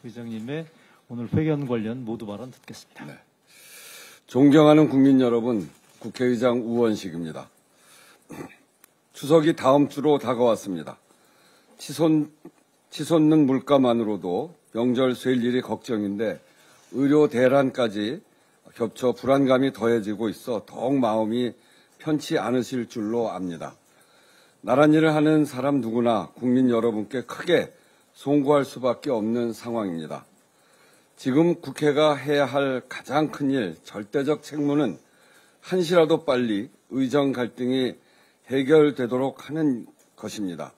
의장님의 오늘 회견 관련 모두 발언 듣겠습니다. 네. 존경하는 국민 여러분, 국회의장 우원식입니다. 추석이 다음 주로 다가왔습니다. 치솟는 물가만으로도 명절 셀 일이 걱정인데 의료 대란까지 겹쳐 불안감이 더해지고 있어 더욱 마음이 편치 않으실 줄로 압니다. 나란 일을 하는 사람 누구나 국민 여러분께 크게 송구할 수밖에 없는 상황입니다. 지금 국회가 해야 할 가장 큰 일, 절대적 책무는 한시라도 빨리 의정 갈등이 해결되도록 하는 것입니다.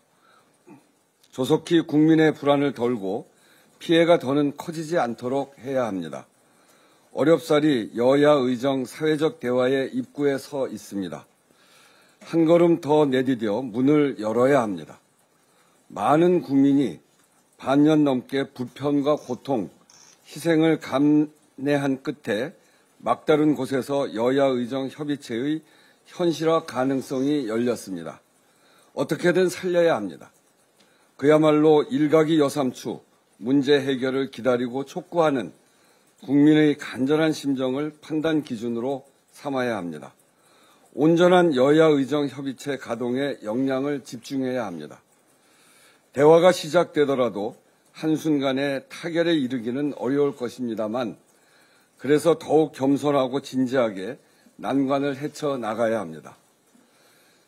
조속히 국민의 불안을 덜고 피해가 더는 커지지 않도록 해야 합니다. 어렵사리 여야 의정 사회적 대화의 입구에 서 있습니다. 한 걸음 더 내디뎌 문을 열어야 합니다. 많은 국민이 반년 넘게 불편과 고통, 희생을 감내한 끝에 막다른 곳에서 여야 의정 협의체의 현실화 가능성이 열렸습니다. 어떻게든 살려야 합니다. 그야말로 일각이 여삼추 문제 해결을 기다리고 촉구하는 국민의 간절한 심정을 판단 기준으로 삼아야 합니다. 온전한 여야 의정 협의체 가동에 역량을 집중해야 합니다. 대화가 시작되더라도 한순간에 타결에 이르기는 어려울 것입니다만 그래서 더욱 겸손하고 진지하게 난관을 헤쳐나가야 합니다.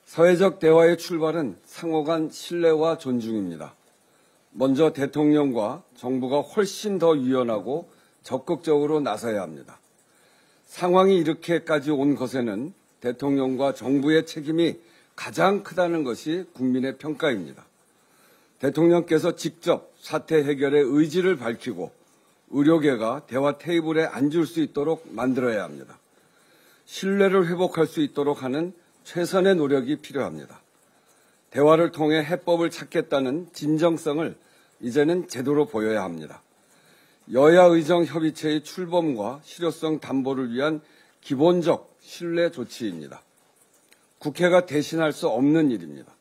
사회적 대화의 출발은 상호 간 신뢰와 존중입니다. 먼저 대통령과 정부가 훨씬 더 유연하고 적극적으로 나서야 합니다. 상황이 이렇게까지 온 것에는 대통령과 정부의 책임이 가장 크다는 것이 국민의 평가입니다. 대통령께서 직접 사태 해결의 의지를 밝히고 의료계가 대화 테이블에 앉을 수 있도록 만들어야 합니다. 신뢰를 회복할 수 있도록 하는 최선의 노력이 필요합니다. 대화를 통해 해법을 찾겠다는 진정성을 이제는 제대로 보여야 합니다. 여야 의정 협의체의 출범과 실효성 담보를 위한 기본적 신뢰 조치입니다. 국회가 대신할 수 없는 일입니다.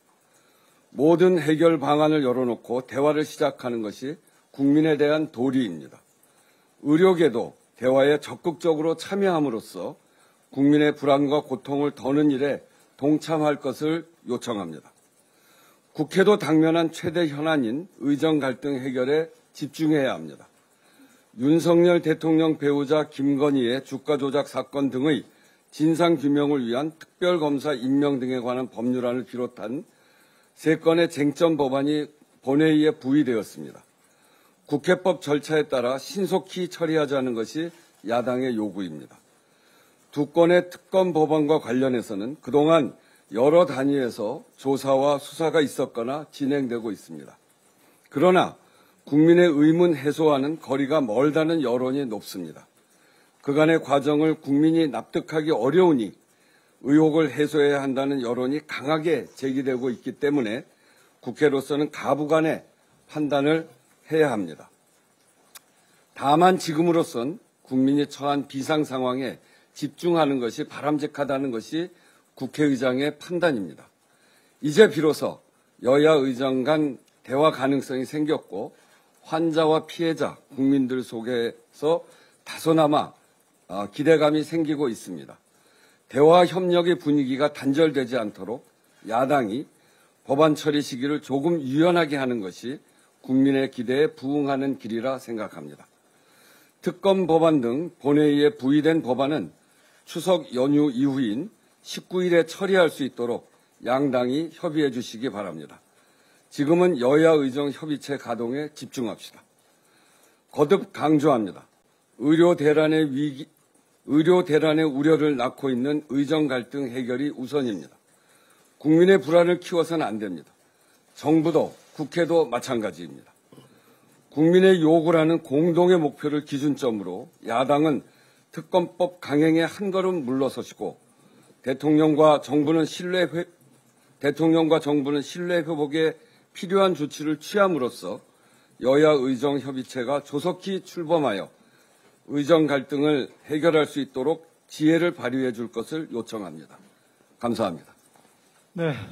모든 해결 방안을 열어놓고 대화를 시작하는 것이 국민에 대한 도리입니다. 의료계도 대화에 적극적으로 참여함으로써 국민의 불안과 고통을 더는 일에 동참할 것을 요청합니다. 국회도 당면한 최대 현안인 의정 갈등 해결에 집중해야 합니다. 윤석열 대통령 배우자 김건희의 주가 조작 사건 등의 진상규명을 위한 특별검사 임명 등에 관한 법률안을 비롯한 3건의 쟁점 법안이 본회의에 부의되었습니다. 국회법 절차에 따라 신속히 처리하자는 것이 야당의 요구입니다. 2건의 특검 법안과 관련해서는 그동안 여러 단위에서 조사와 수사가 있었거나 진행되고 있습니다. 그러나 국민의 의문 해소와는 거리가 멀다는 여론이 높습니다. 그간의 과정을 국민이 납득하기 어려우니 의혹을 해소해야 한다는 여론이 강하게 제기되고 있기 때문에 국회로서는 가부간의 판단을 해야 합니다. 다만 지금으로선 국민이 처한 비상 상황에 집중하는 것이 바람직하다는 것이 국회의장의 판단입니다. 이제 비로소 여야 의정 간 대화 가능성이 생겼고 환자와 피해자, 국민들 속에서 다소나마 기대감이 생기고 있습니다. 대화 협력의 분위기가 단절되지 않도록 야당이 법안 처리 시기를 조금 유연하게 하는 것이 국민의 기대에 부응하는 길이라 생각합니다. 특검 법안 등 본회의에 부의된 법안은 추석 연휴 이후인 19일에 처리할 수 있도록 양당이 협의해 주시기 바랍니다. 지금은 여야 의정 협의체 가동에 집중합시다. 거듭 강조합니다. 의료 대란의 우려를 낳고 있는 의정 갈등 해결이 우선입니다. 국민의 불안을 키워서는 안 됩니다. 정부도 국회도 마찬가지입니다. 국민의 요구라는 공동의 목표를 기준점으로 야당은 특검법 강행에 한 걸음 물러서시고 대통령과 정부는 신뢰 회복에 필요한 조치를 취함으로써 여야 의정 협의체가 조속히 출범하여 의정 갈등을 해결할 수 있도록 지혜를 발휘해 줄 것을 요청합니다. 감사합니다. 네.